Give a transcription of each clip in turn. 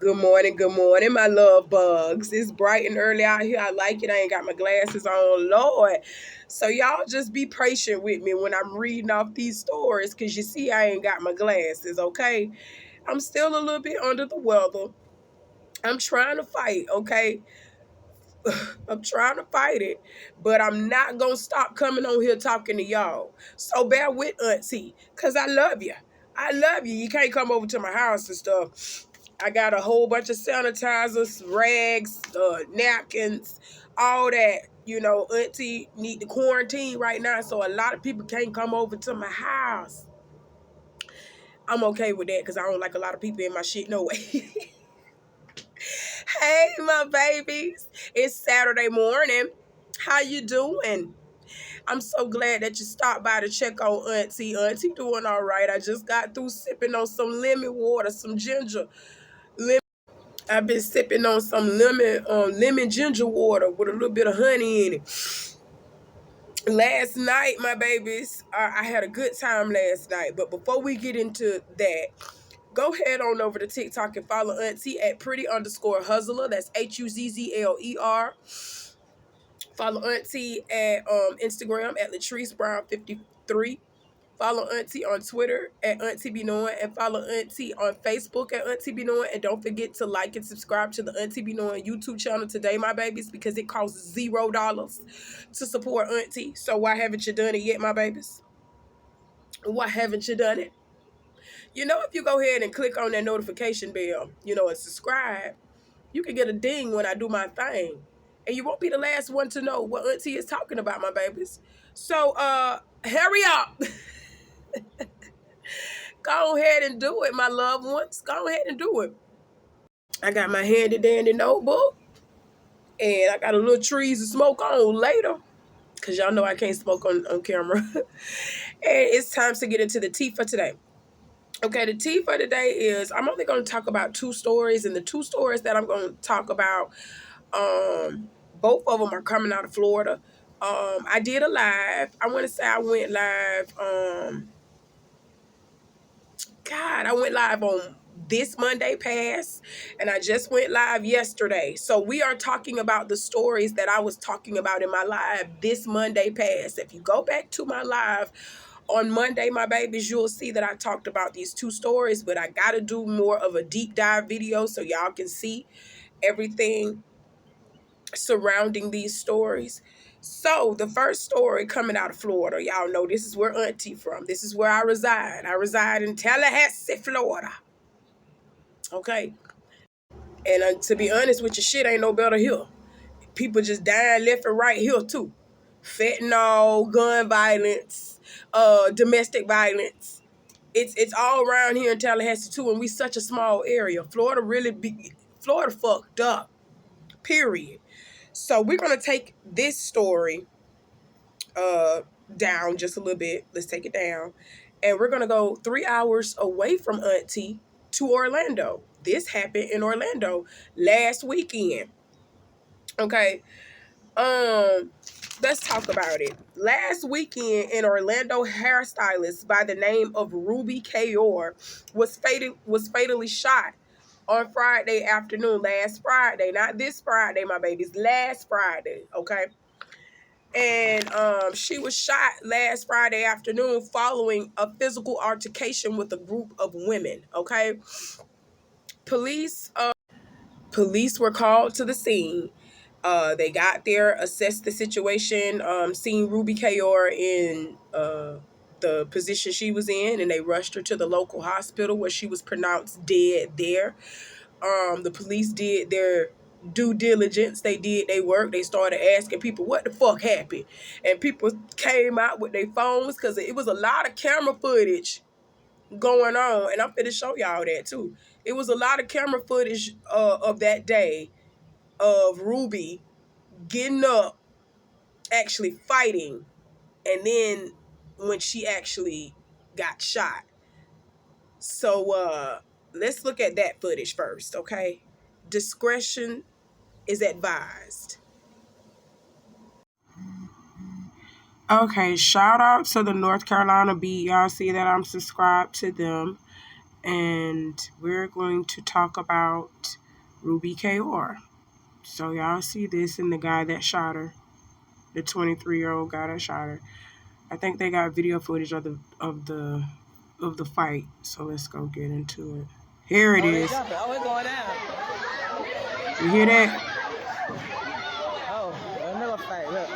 Good morning, my love bugs. It's bright and early out here. I like it. I ain't got my glasses on, Lord. So y'all just be patient with me when I'm reading off these stories, cause you see I ain't got my glasses. Okay, I'm still a little bit under the weather. I'm trying to fight. Okay, I'm trying to fight it, but I'm not gonna stop coming on here talking to y'all. So bear with Auntie, cause I love you. I love you. You can't come over to my house and stuff. I got a whole bunch of sanitizers, rags, napkins, all that. Auntie need to quarantine right now, so a lot of people can't come over to my house. I'm okay with that because I don't like a lot of people in my shit no way. Hey, my babies. It's Saturday morning. How you doing? I'm so glad that you stopped by to check on Auntie. Auntie doing all right. I just got through sipping on some lemon water, some ginger. I've been sipping on some lemon ginger water with a little bit of honey in it. Last night, my babies, I had a good time last night. But before we get into that, go head on over to TikTok and follow Auntie at Pretty_Huzzler. That's HUZZLER. Follow Auntie at Instagram at Trice Brown 53. Follow Auntie on Twitter at Auntie Be Knowing, and follow Auntie on Facebook at Auntie Be Knowing. And don't forget to like and subscribe to the Auntie Be Knowing YouTube channel today, my babies, because it costs $0 to support Auntie. So why haven't you done it yet, my babies? Why haven't you done it? If you go ahead and click on that notification bell, and subscribe, you can get a ding when I do my thing. And you won't be the last one to know what Auntie is talking about, my babies. So hurry up. Go ahead and do it, my loved ones. Go ahead and do it. I got my handy dandy notebook, and I got a little trees to smoke on later, because y'all know I can't smoke on camera. And it's time to get into the tea for today. Okay, the tea for today is I'm only going to talk about two stories, and the two stories that I'm going to talk about, both of them are coming out of Florida. I did a live. I want to say I went live. I went live on this Monday past, and I just went live yesterday. So we are talking about the stories that I was talking about in my live this Monday past. If you go back to my live on Monday, my babies, you'll see that I talked about these two stories, but I got to do more of a deep dive video so y'all can see everything surrounding these stories. So the first story coming out of Florida, y'all know this is where Auntie from. This is where I reside. I reside in Tallahassee, Florida. Okay. And to be honest with you, shit ain't no better here. People just dying left and right here too. Fentanyl, gun violence, domestic violence. It's all around here in Tallahassee too, and we such a small area. Florida fucked up. Period. So we're gonna take this story uh down just a little bit. Let's take it down. And we're gonna go 3 hours away from Auntie to Orlando. This happened in Orlando last weekend. Okay. Um, let's talk about it. Last weekend in Orlando, hairstylist by the name of Ruby Kior was fatally shot on Friday afternoon. Last Friday, not this Friday, my babies. Last Friday, okay. And she was shot last Friday afternoon following a physical altercation with a group of women. Okay, police police were called to the scene. They got there, assessed the situation, seen Ruby Kior in the position she was in, and they rushed her to the local hospital where she was pronounced dead there. The police did their due diligence. They did their work. They started asking people what the fuck happened. And people came out with their phones because it was a lot of camera footage going on. And I'm finna show y'all that too. It was a lot of camera footage of that day of Ruby getting up, actually fighting, and then when she actually got shot. So let's look at that footage first, okay? Discretion is advised. Okay, shout out to the North Carolina beat. Y'all see that I'm subscribed to them. and we're going to talk about Ruby Kior. So y'all see this and the guy that shot her, the 23-year-old guy that shot her. I think they got video footage of the fight. So let's go get into it. Here it is. Oh, it's going down. You hear that? Oh, another fight. Look.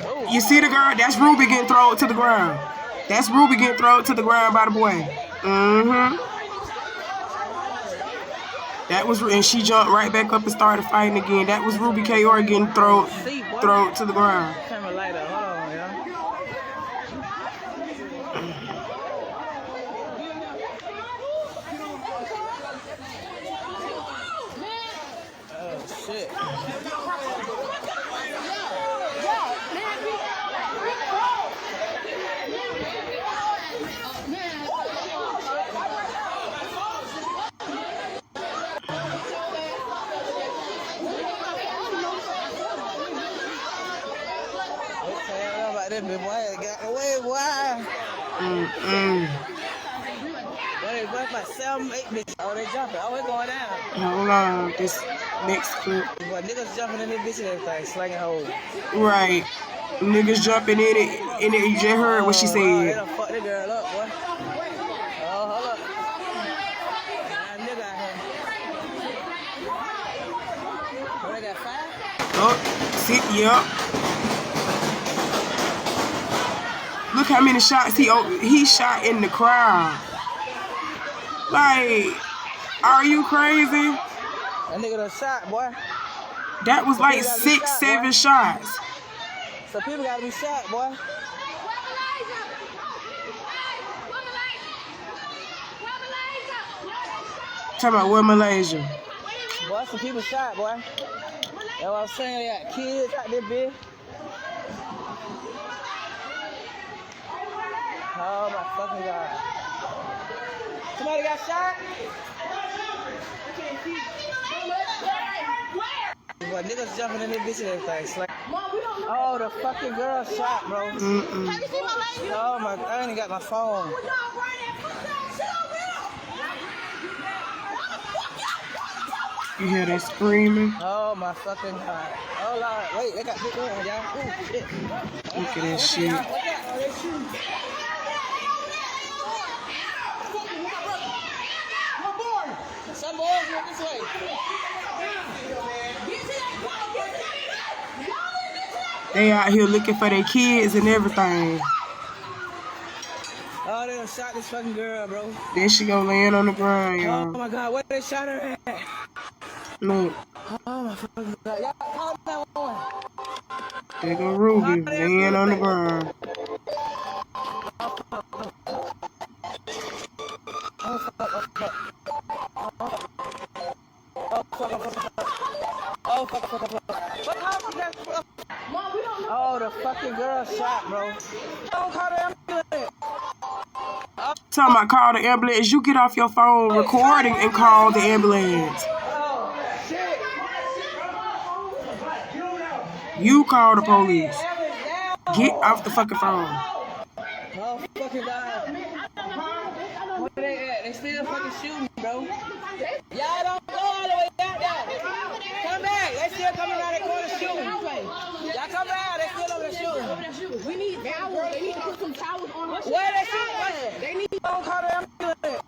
Ooh. You see the girl? That's Ruby getting thrown to the ground. That's Ruby getting thrown to the ground by the boy. That was, and she jumped right back up and started fighting again. That was Ruby Kior getting thrown to the ground. Camera light up. Hold on, y'all. Oh shit. That boy got away, boy. They went by 7, 8 bitches. Oh, they jumping. Oh, it's going down. Hold on, this next clip. Boy, niggas jumping in this bitch and everything, slanging hoes. Right. Niggas jumping in it, and you just heard what she said. They done fucked that girl up, boy. Oh, hold up. That nigga out here. Oh, they got 5? Oh, see, yup. Look how many shots he shot in the crowd. Like, are you crazy? That nigga done shot, boy. That was like 6, 7 shots. So people gotta be shot, boy. Talking about what, Malaysia? Boy, some people shot, boy. That's what I'm saying. They got kids out there, bitch. Oh my fucking God. Somebody got shot? Boy, niggas jumping in this bitch and everything. Like, oh, the fucking girl shot, bro. Have you seen my lady? Oh my, I ain't got my phone. You hear that screaming? Oh my fucking God. Oh Lord, wait, they got big one, y'all. Oh shit. Look at that shit. Some boys went this way. They out here looking for their kids and everything. Oh, they done shot this fucking girl, bro. Then she go laying on the ground, Oh y'all. my God, where they shot her at? Look. Oh my fucking God. Y'all call 911. There go Ruby laying on the ground. Oh, the fucking girl shot, bro. Don't call the ambulance. Talking about call the ambulance. You get off your phone recording and call the ambulance. Oh, shit. You call the police. Get off the fucking phone. Oh, fucking God. Where they at? They still fucking shooting, bro. Y'all don't go all the way out there. Come back. They still coming around the corner shooting. Y'all come back. They still over there shooting. We need towels. They need to put some towels on us. Where they shooting? They need to call the ambulance.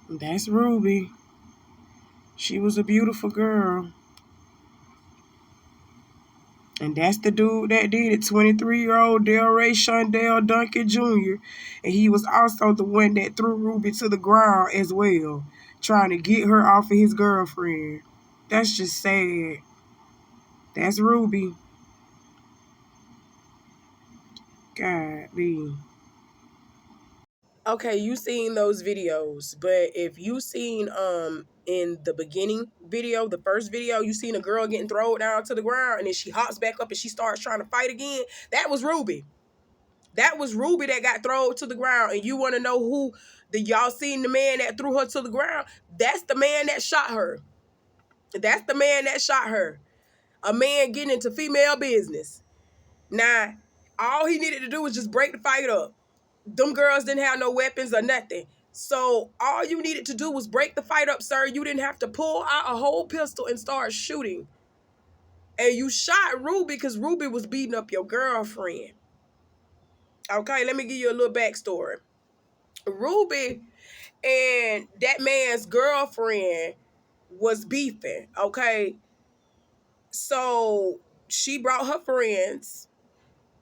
That's Ruby. She was a beautiful girl. And that's the dude that did it, 23-year-old Delray Shondell Duncan Jr. And he was also the one that threw Ruby to the ground as well, trying to get her off of his girlfriend. That's just sad. That's Ruby. Golly. Okay, you seen those videos, but if you seen in the beginning video, the first video, you seen a girl getting thrown down to the ground and then she hops back up and she starts trying to fight again. That was Ruby. That was Ruby that got thrown to the ground. And you want to know who y'all seen the man that threw her to the ground? That's the man that shot her. That's the man that shot her. A man getting into female business. Now, all he needed to do was just break the fight up. Them girls didn't have no weapons or nothing. So all you needed to do was break the fight up, sir. You didn't have to pull out a whole pistol and start shooting. And you shot Ruby because Ruby was beating up your girlfriend. Okay, let me give you a little backstory. Ruby and that man's girlfriend was beefing, okay? So she brought her friends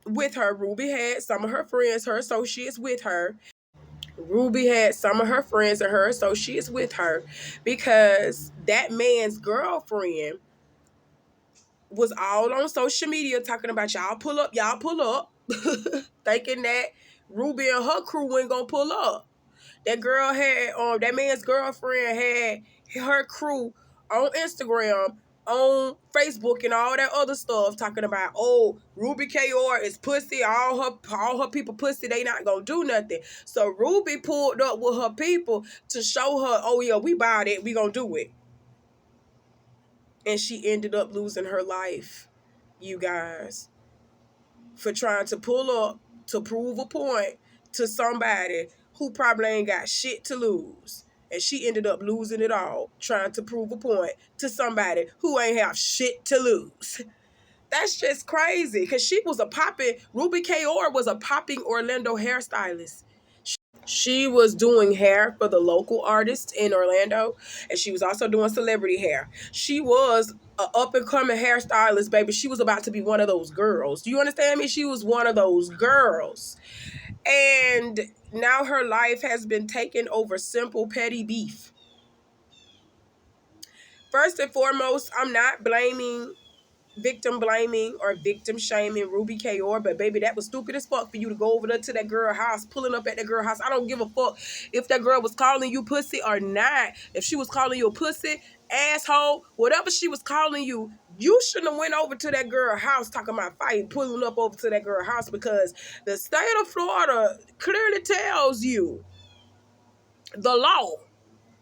with her. Ruby had some of her friends, her associates with her. Ruby had some of her friends and her associates with her because that man's girlfriend was all on social media talking about y'all pull up, thinking that Ruby and her crew wasn't gonna pull up. That girl had that man's girlfriend had her crew on Instagram, on Facebook, and all that other stuff talking about, oh, Ruby Kior is pussy, all her people pussy, they not gonna do nothing. So Ruby pulled up with her people to show her, oh yeah, we bought it, we gonna do it. And she ended up losing her life, you guys, for trying to pull up to prove a point to somebody who probably ain't got shit to lose. And she ended up losing it all trying to prove a point to somebody who ain't have shit to lose. That's just crazy because Ruby Kior was a popping Orlando hairstylist. She was doing hair for the local artists in Orlando, and she was also doing celebrity hair. She was an up-and-coming hairstylist, baby. She was about to be one of those girls. Do you understand me? She was one of those girls. And now her life has been taken over simple petty beef. First and foremost, I'm not victim blaming or victim shaming Ruby Kior, but baby, that was stupid as fuck for you to go over there to that girl house, pulling up at that girl house. I don't give a fuck if that girl was calling you pussy or not. If she was calling you a pussy, asshole, whatever she was calling you, you shouldn't have went over to that girl house talking about fighting, pulling up over to that girl house, because the state of Florida clearly tells you, the law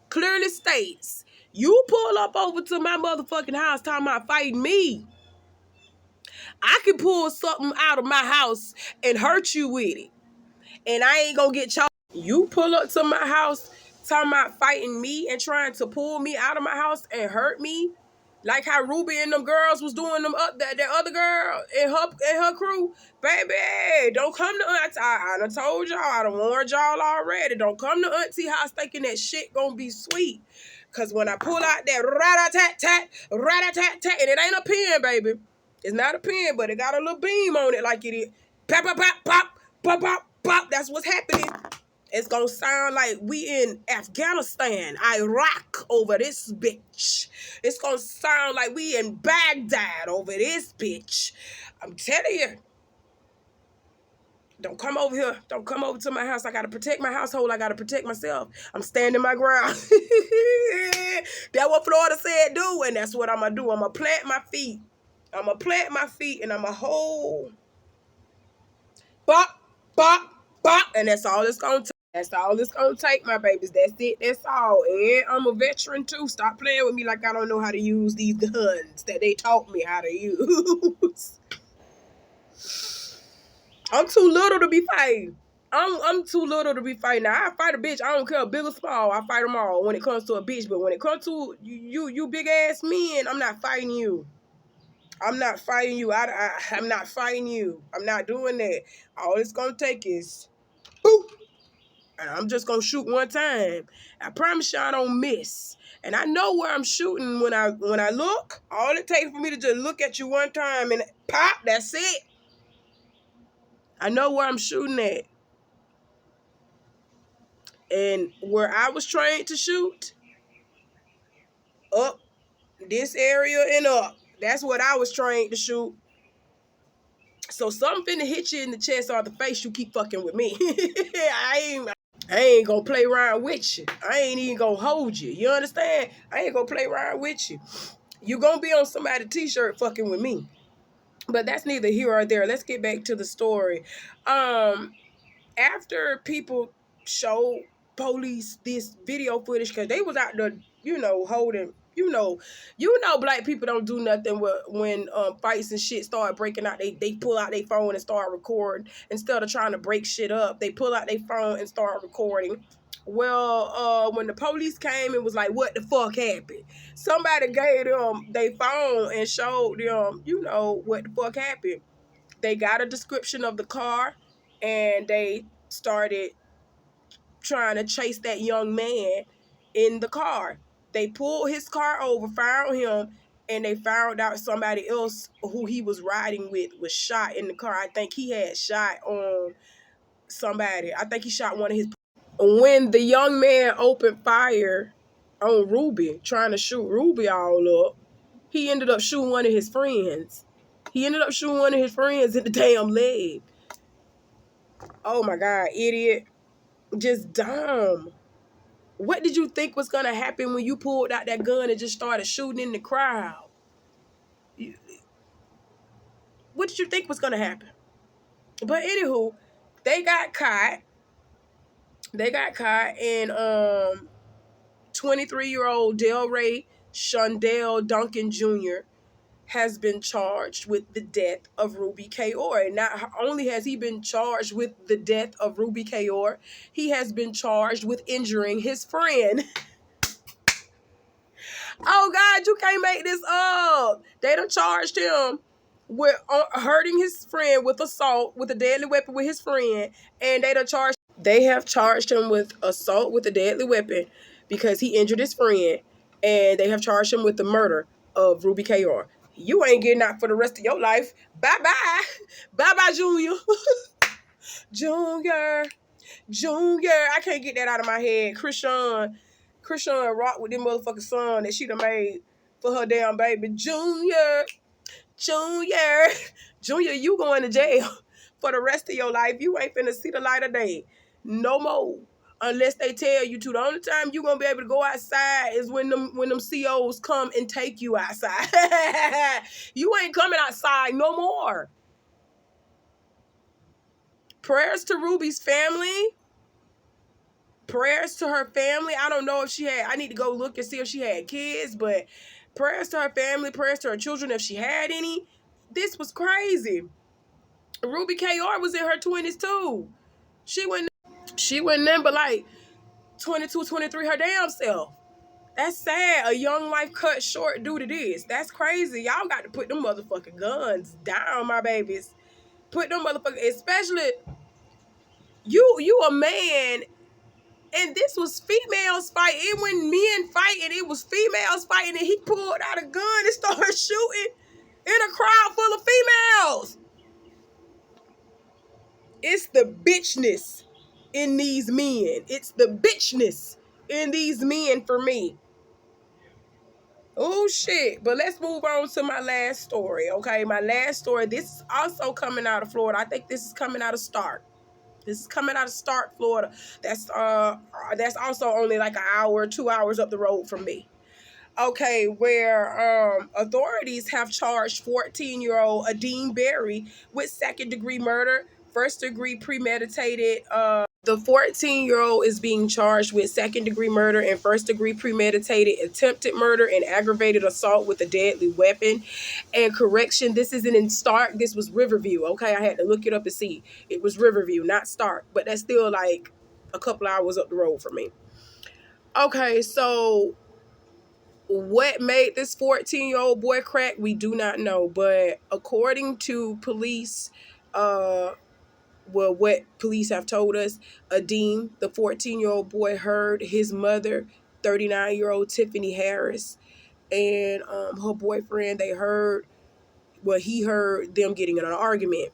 clearly states, you pull up over to my motherfucking house talking about fighting me, I can pull something out of my house and hurt you with it. And I ain't gonna get charged. You pull up to my house talking about fighting me and trying to pull me out of my house and hurt me. Like how Ruby and them girls was doing them up that other girl and her crew. Baby, don't come to Auntie. I done told y'all, I done warned y'all already. Don't come to Auntie house thinking that shit gonna be sweet. Cause when I pull out that rat-a-tat-tat, rat-a-tat-tat, and it ain't a pen, baby. It's not a pen, but it got a little beam on it like it is. Pop, pop, pop, pop, pop, pop, pop. That's what's happening. It's gonna sound like we in Afghanistan, Iraq over this bitch. It's gonna sound like we in Baghdad over this bitch. I'm telling you. Don't come over here. Don't come over to my house. I gotta protect my household. I gotta protect myself. I'm standing my ground. That's what Florida said do, and that's what I'm gonna do. I'm gonna plant my feet. I'm gonna plant my feet, and I'm gonna hold. Bop, bop, bop, and that's all it's gonna take. That's all it's gonna take, my babies. That's it. That's all. And I'm a veteran too. Stop playing with me like I don't know how to use these guns that they taught me how to use. I'm too little to be fighting. I'm too little to be fighting. Now, I fight a bitch. I don't care, big or small. I fight them all when it comes to a bitch. But when it comes to you big ass men, I'm not fighting you. I'm not fighting you. I'm not fighting you. I'm not doing that. All it's gonna take is boop. And I'm just gonna shoot one time. I promise you I don't miss. And I know where I'm shooting when I look. All it takes for me to just look at you one time and pop, that's it. I know where I'm shooting at. And where I was trained to shoot, up this area and up. That's what I was trained to shoot. So something finna hit you in the chest or the face, you keep fucking with me. I ain't gonna play around with you. I ain't even gonna hold you. You understand? I ain't gonna play around with you. You gonna be on somebody's t-shirt fucking with me. But that's neither here or there. Let's get back to the story. After people showed police this video footage, because they was out there, holding, black people don't do nothing when fights and shit start breaking out. They pull out their phone and start recording instead of trying to break shit up. They pull out their phone and start recording. Well, when the police came and was like, "What the fuck happened?" Somebody gave them their phone and showed them, what the fuck happened. They got a description of the car, and they started trying to chase that young man in the car. They pulled his car over, found him, and they found out somebody else who he was riding with was shot in the car. I think he had shot on somebody. I think he shot one of his. When the young man opened fire on Ruby, trying to shoot Ruby all up, he ended up shooting one of his friends. He ended up shooting one of his friends in the damn leg. Oh my God, idiot. Just dumb. What did you think was going to happen when you pulled out that gun and just started shooting in the crowd? What did you think was going to happen? But anywho, they got caught. And 23-year-old Delray Shondell Duncan Jr. has been charged with the death of Ruby Kior. And not only has he been charged with the death of Ruby Kior, he has been charged with injuring his friend. Oh God, you can't make this up. They done charged him with hurting his friend with assault with a deadly weapon with his friend, and they have charged him with assault with a deadly weapon because he injured his friend, and they have charged him with the murder of Ruby Kior. You ain't getting out for the rest of your life. Bye-bye. Bye-bye, Junior. Junior. I can't get that out of my head. Krishan rock with them motherfucking son that she done made for her damn baby. Junior, you going to jail for the rest of your life. You ain't finna see the light of day no more unless they tell you to. The only time you gonna be able to go outside is when them COs come and take you outside. You ain't coming outside no more. Prayers to Ruby's family. Prayers to her family. I don't know if she had, I need to go look and see if she had kids, but prayers to her family, prayers to her children if she had any. This was crazy. Ruby Kior was in her 20s too. She wasn't nothing but like 22, 23 her damn self. That's sad. A young life cut short due to this. That's crazy. Y'all got to put them motherfucking guns down, my babies. Put them motherfucking, especially you a man. And this was females fighting. It wasn't men fighting. It was females fighting. And he pulled out a gun and started shooting in a crowd full of females. It's the bitchness in these men. It's the bitchness in these men for me. Oh, shit. But let's move on to my last story, okay? My last story. This is also coming out of Florida. I think this is coming out of Stark. This is coming out of Stark, Florida. That's also only like an hour, 2 hours up the road from me. Okay, where authorities have charged 14-year-old Adeem Berry with second-degree murder, first-degree premeditated. The 14-year-old is being charged with second-degree murder and first-degree premeditated attempted murder and aggravated assault with a deadly weapon. And correction, this isn't in Stark. This was Riverview. Okay, I had to look it up and see. It was Riverview, not Stark. But that's still like a couple hours up the road from me. Okay, so what made this 14-year-old boy crack, we do not know. But according to police, what police have told us, Adeem, the 14-year-old boy, heard his mother, 39-year-old Tiffany Harris, and her boyfriend, he heard them getting in an argument.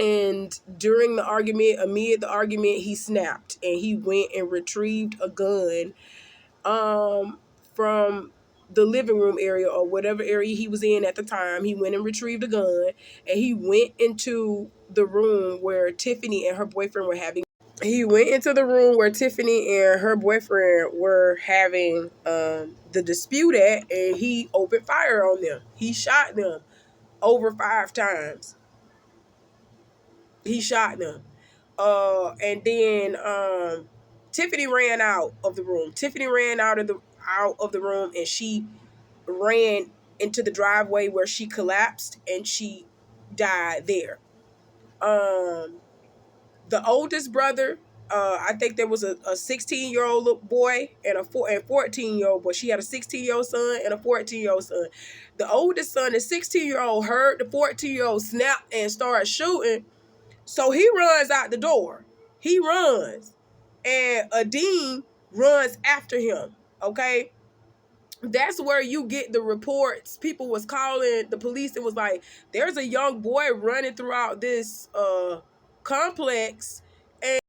And during the argument, amid the argument, he snapped and he went and retrieved a gun from the living room area or whatever area he was in at the time. He went and retrieved a gun, and he went into the room where Tiffany and her boyfriend were having the dispute at, and he opened fire on them. He shot them over 5 times. He shot them. And then Tiffany ran out of the room. out of the room, and she ran into the driveway where she collapsed and she died there. The oldest brother, I think there was a 16-year-old boy and a 14-year-old boy. She had a 16-year-old son and a 14-year-old son. The oldest son, the 16-year-old, heard the 14-year-old snap and start shooting. So he runs out the door. He runs. And Adeem runs after him. Okay? That's where you get the reports. People was calling the police and was like, there's a young boy running throughout this complex, and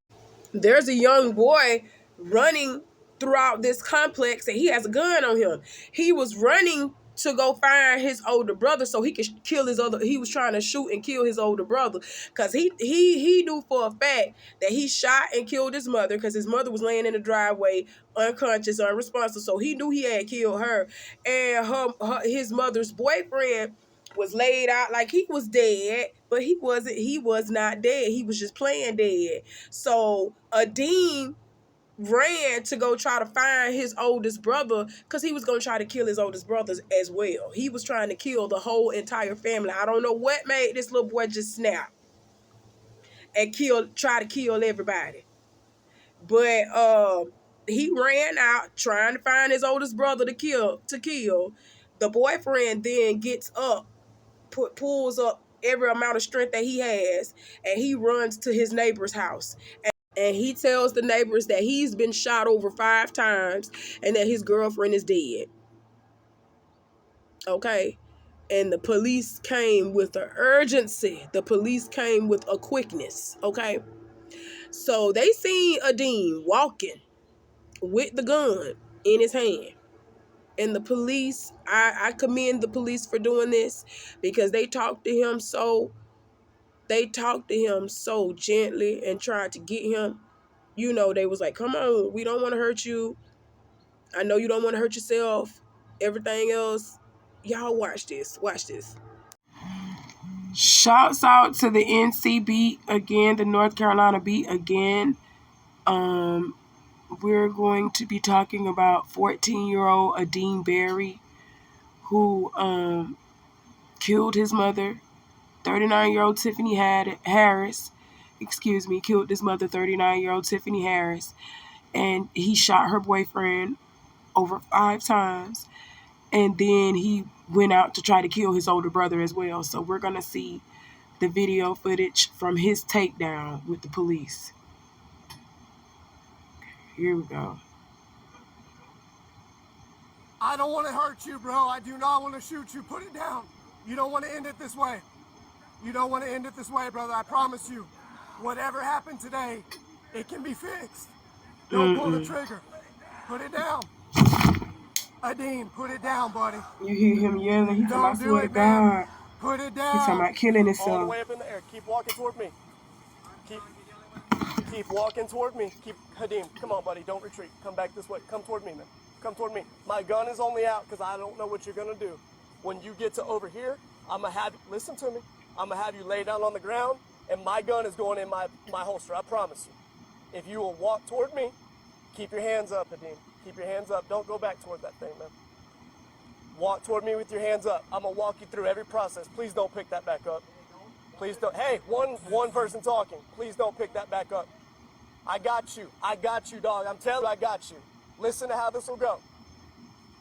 there's a young boy running throughout this complex, and he has a gun on him. He was running to go find his older brother so he could kill his other. He was trying to shoot and kill his older brother because he knew for a fact that he shot and killed his mother because his mother was laying in the driveway unconscious, unresponsive. So he knew he had killed her, and his mother's boyfriend was laid out like he was dead, but he wasn't. He was not dead. He was just playing dead. So Adeem ran to go try to find his oldest brother because he was going to try to kill his oldest brothers as well. He was trying to kill the whole entire family. I don't know what made this little boy just snap and try to kill everybody. But he ran out trying to find his oldest brother to kill. The boyfriend then gets up, pulls up every amount of strength that he has, and he runs to his neighbor's house. And he tells the neighbors that he's been shot over 5 times and that his girlfriend is dead. Okay? And the police came with an urgency. The police came with a quickness. Okay? So they seen Adeem walking with the gun in his hand. And the police, I commend the police for doing this because they talked to him so gently and tried to get him. You know, they was like, come on, we don't want to hurt you. I know you don't want to hurt yourself. Everything else, y'all watch this. Watch this. Shouts out to the NC beat again, the North Carolina beat again. We're going to be talking about 14-year-old Adeem Berry, who killed his mother. 39-year-old Tiffany Harris, killed his mother, 39-year-old Tiffany Harris. And he shot her boyfriend over 5 times. And then he went out to try to kill his older brother as well. So we're going to see the video footage from his takedown with the police. Here we go. I don't want to hurt you, bro. I do not want to shoot you. Put it down. You don't want to end it this way. You don't want to end it this way, brother. I promise you. Whatever happened today, it can be fixed. Don't pull the trigger. Put it down. Adeem, put it down, buddy. You hear him yelling. He's talking about, I swear to God. Put it down. He's talking about killing himself. All the way up in the air. Keep walking toward me. Keep walking toward me. Adeem, come on, buddy. Don't retreat. Come back this way. Come toward me, man. Come toward me. My gun is only out because I don't know what you're going to do. When you get to over here, I'm going to have you, listen to me. I'm going to have you lay down on the ground, and my gun is going in my holster. I promise you. If you will walk toward me, keep your hands up, Adeem. Keep your hands up. Don't go back toward that thing, man. Walk toward me with your hands up. I'm going to walk you through every process. Please don't pick that back up. Please don't. Hey, one person talking. Please don't pick that back up. I got you. I got you, dog. I'm telling you, I got you. Listen to how this will go.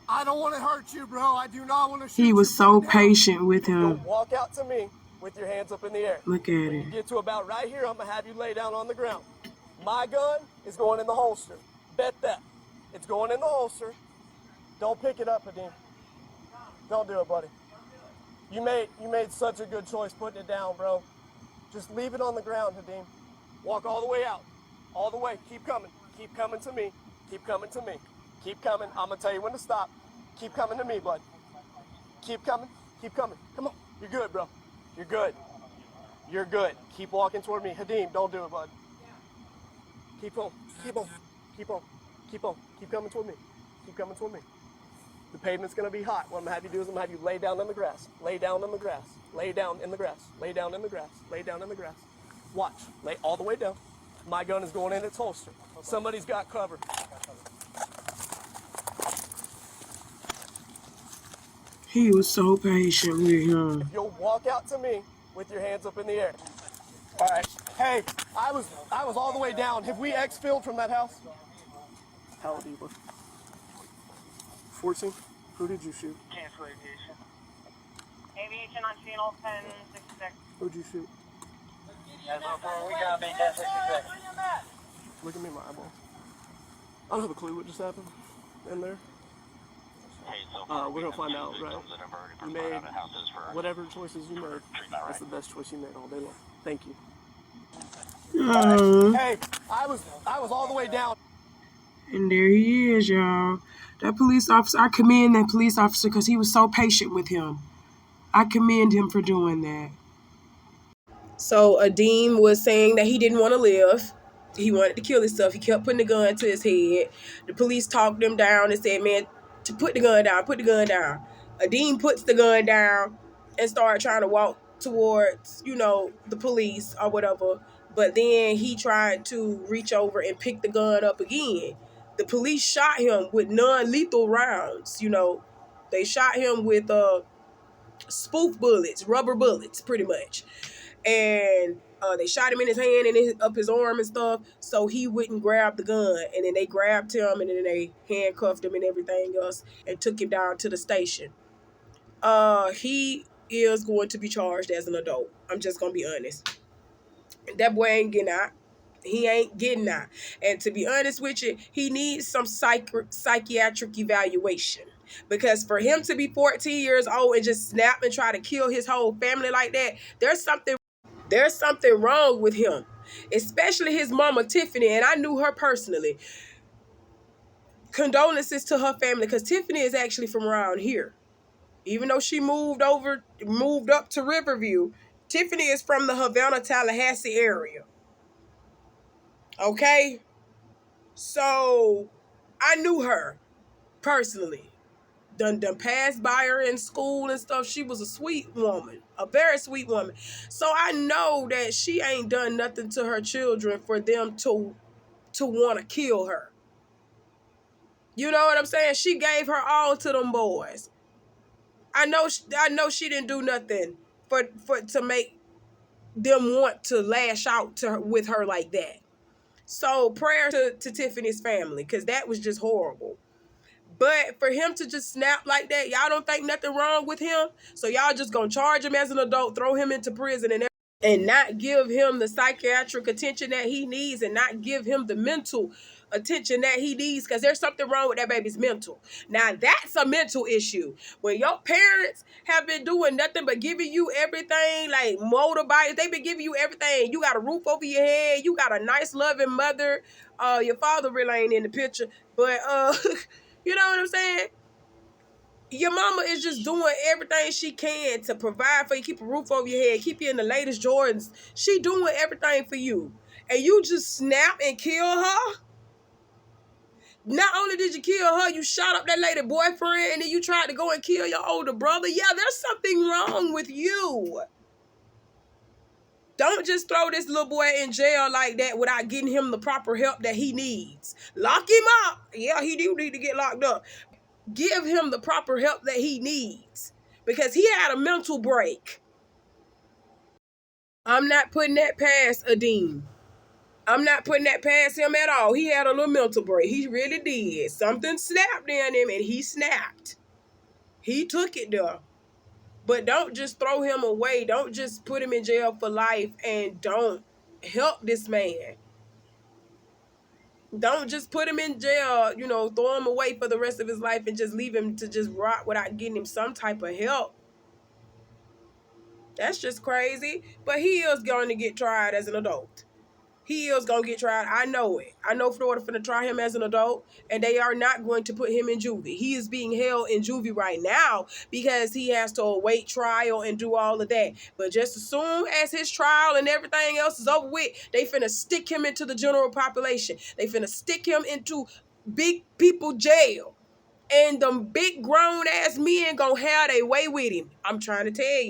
I don't want to hurt you, bro. I do not want to shoot you. He was so patient with him. You'll walk out to me with your hands up in the air. Look at it. When you get to about right here, I'm going to have you lay down on the ground. My gun is going in the holster. Bet that. It's going in the holster. Don't pick it up, Adeem. Don't do it, buddy. You made such a good choice putting it down, bro. Just leave it on the ground, Adeem. Walk all the way out. All the way. Keep coming. Keep coming to me. Keep coming to me. Keep coming. I'm going to tell you when to stop. Keep coming to me, bud. Keep coming. Keep coming. Come on. You're good, bro. You're good. You're good. Keep walking toward me. Adeem, don't do it, bud. Keep on. Keep on. Keep on. Keep on. Keep coming toward me. Keep coming toward me. The pavement's going to be hot. What I'm going to have you do is I'm going to have you lay down in the grass. Lay down in the grass. Lay down in the grass. Lay down in the grass. Lay down in the grass. Watch. Lay all the way down. My gun is going in its holster. Somebody's got cover. He was so patient with him. If you'll walk out to me with your hands up in the air. All right. Hey, I was all the way down. Have we exfilled from that house? How old are you, bro? 14. Who did you shoot? Cancel aviation. Aviation on channel 1066. Who'd you shoot? As before, we got main 1066. Look at me in my eyeballs. I don't have a clue what just happened in there. We're gonna find out, right? You made whatever choices you made. That's the best choice you made all day long. Thank you. Hey, I was all the way down. And there he is, y'all. That police officer, I commend that police officer because he was so patient with him. I commend him for doing that. So Adeem was saying that he didn't want to live. He wanted to kill himself. He kept putting the gun to his head. The police talked him down and said, man, to put the gun down, put the gun down. Adeem puts the gun down and started trying to walk towards, the police or whatever. But then he tried to reach over and pick the gun up again. The police shot him with non-lethal rounds. They shot him with spoof bullets, rubber bullets, pretty much. And they shot him in his hand and up his arm and stuff, so he wouldn't grab the gun. And then they grabbed him and then they handcuffed him and everything else and took him down to the station. He is going to be charged as an adult. I'm just gonna be honest. That boy ain't getting out. He ain't getting out. And to be honest with you, he needs some psychiatric evaluation. Because for him to be 14 years old and just snap and try to kill his whole family like that, there's something wrong with him. Especially his mama, Tiffany, and I knew her personally. Condolences to her family, because Tiffany is actually from around here. Even though she moved up to Riverview, Tiffany is from the Havana, Tallahassee area. Okay? So, I knew her personally. Done passed by her in school and stuff. She was a sweet woman, a very sweet woman. So I know that she ain't done nothing to her children for them to want to kill her. You know what I'm saying? She gave her all to them boys. I know she didn't do nothing to make them want to lash out with her like that. So prayer to Tiffany's family, because that was just horrible. But for him to just snap like that, y'all don't think nothing wrong with him? So y'all just gonna charge him as an adult, throw him into prison and not give him the psychiatric attention that he needs and not give him the mental attention that he needs, because there's something wrong with that baby's mental. Now that's a mental issue. When your parents have been doing nothing but giving you everything, like motorbikes, they've been giving you everything. You got a roof over your head, you got a nice loving mother. Your father really ain't in the picture, but you know what I'm saying? Your mama is just doing everything she can to provide for you, keep a roof over your head, keep you in the latest Jordans. She doing everything for you. And you just snap and kill her? Not only did you kill her, you shot up that lady boyfriend, and then you tried to go and kill your older brother. Yeah, there's something wrong with you. Don't just throw this little boy in jail like that without getting him the proper help that he needs. Lock him up. Yeah, he do need to get locked up. Give him the proper help that he needs, because he had a mental break. I'm not putting that past Adeem. I'm not putting that past him at all. He had a little mental break. He really did. Something snapped in him and he snapped. He took it there. But don't just throw him away. Don't just put him in jail for life and don't help this man. Don't just put him in jail, throw him away for the rest of his life and just leave him to just rot without getting him some type of help. That's just crazy. But he is going to get tried as an adult. He is going to get tried. I know it. I know Florida finna try him as an adult, and they are not going to put him in juvie. He is being held in juvie right now because he has to await trial and do all of that. But just as soon as his trial and everything else is over with, they finna stick him into the general population. They finna stick him into big people jail. And them big grown-ass men gonna have their way with him. I'm trying to tell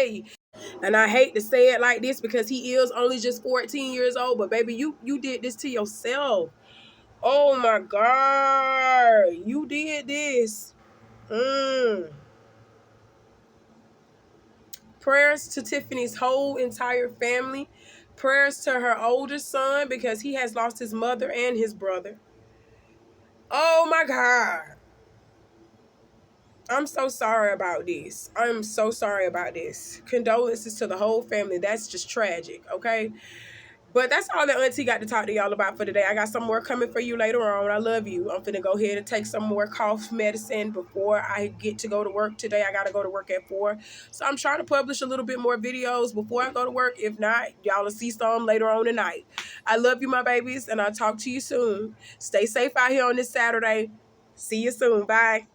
you. And I hate to say it like this because he is only just 14 years old. But baby, you did this to yourself. Oh my God. You did this. Prayers to Tiffany's whole entire family. Prayers to her oldest son because he has lost his mother and his brother. Oh my God. I'm so sorry about this. I'm so sorry about this. Condolences to the whole family. That's just tragic, okay? But that's all that Auntie got to talk to y'all about for today. I got some more coming for you later on. I love you. I'm finna go ahead and take some more cough medicine before I get to go to work today. I got to go to work at 4. So I'm trying to publish a little bit more videos before I go to work. If not, y'all will see some later on tonight. I love you, my babies, and I'll talk to you soon. Stay safe out here on this Saturday. See you soon. Bye.